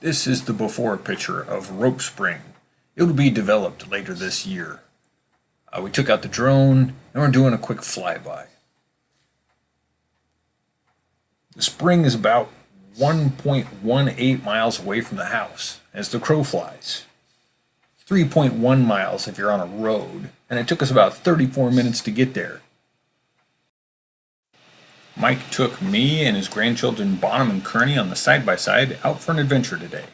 This is the before picture of Rope Spring. It will be developed later this year. We took out the drone and we're doing a quick flyby. The spring is about 1.18 miles away from the house as the crow flies. 3.1 miles if you're on a road, and it took us about 34 minutes to get there. Mike took me and his grandchildren Bonham and Kearney on the side-by-side out for an adventure today.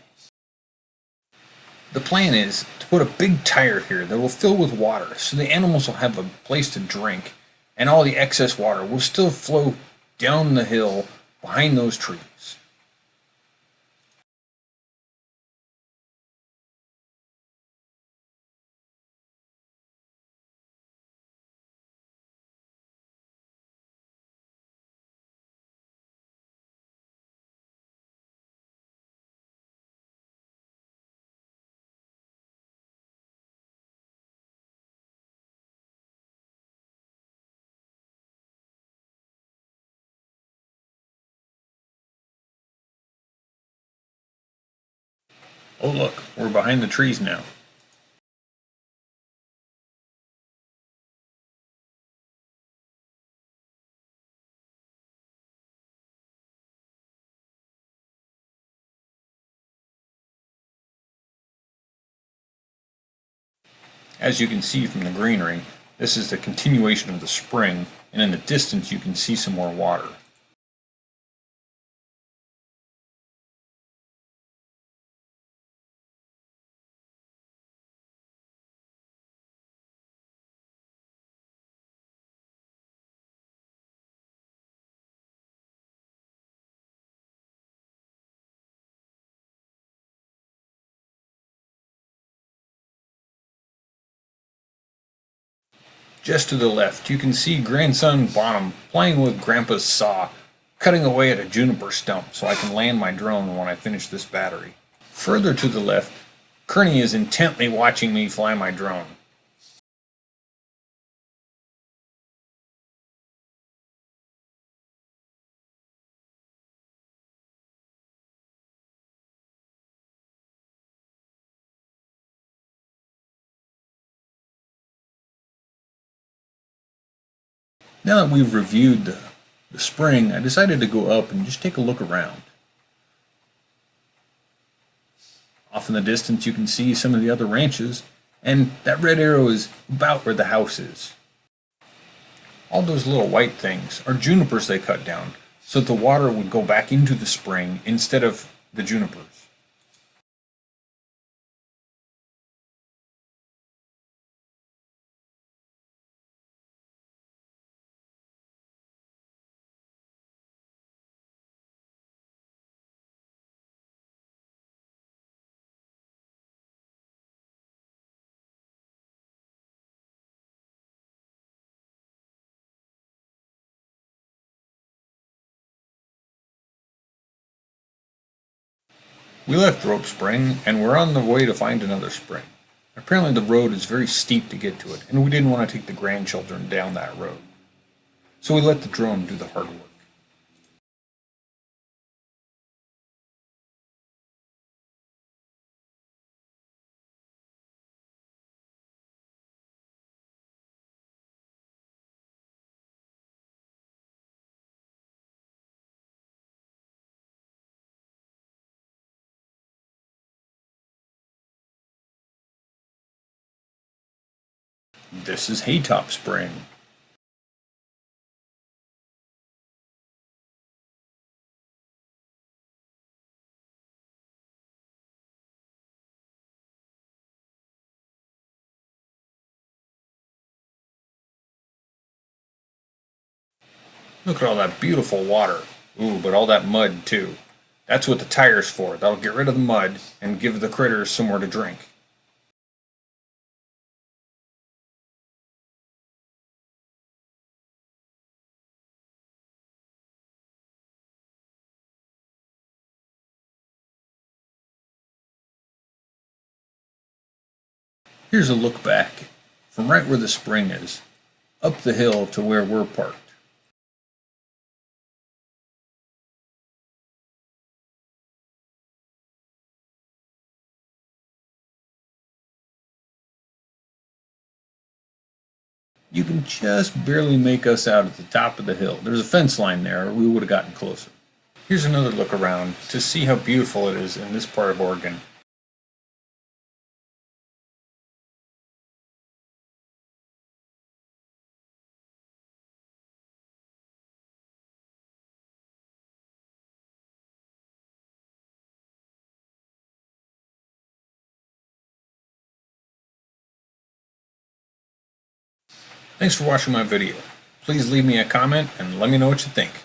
The plan is to put a big tire here that will fill with water so the animals will have a place to drink and all the excess water will still flow down the hill behind those trees. Oh look, we're behind the trees now. As you can see from the greenery, this is the continuation of the spring, and in the distance you can see some more water. Just to the left, you can see grandson Bonham playing with Grandpa's saw, cutting away at a juniper stump so I can land my drone when I finish this battery. Further to the left, Kearney is intently watching me fly my drone. Now that we've reviewed the spring, I decided to go up and just take a look around. Off in the distance you can see some of the other ranches, and that red arrow is about where the house is. All those little white things are junipers they cut down, so that the water would go back into the spring instead of the junipers. We left Rope Spring, and we're on the way to find another spring. Apparently the road is very steep to get to it, and we didn't want to take the grandchildren down that road. So we let the drone do the hard work. This is Haytop Spring. Look at all that beautiful water. Ooh, but all that mud too. That's what the tire's for. That'll get rid of the mud and give the critters somewhere to drink. Here's a look back from right where the spring is, up the hill to where we're parked. You can just barely make us out at the top of the hill. There's a fence line there, or we would have gotten closer. Here's another look around to see how beautiful it is in this part of Oregon. Thanks for watching my video. Please leave me a comment and let me know what you think.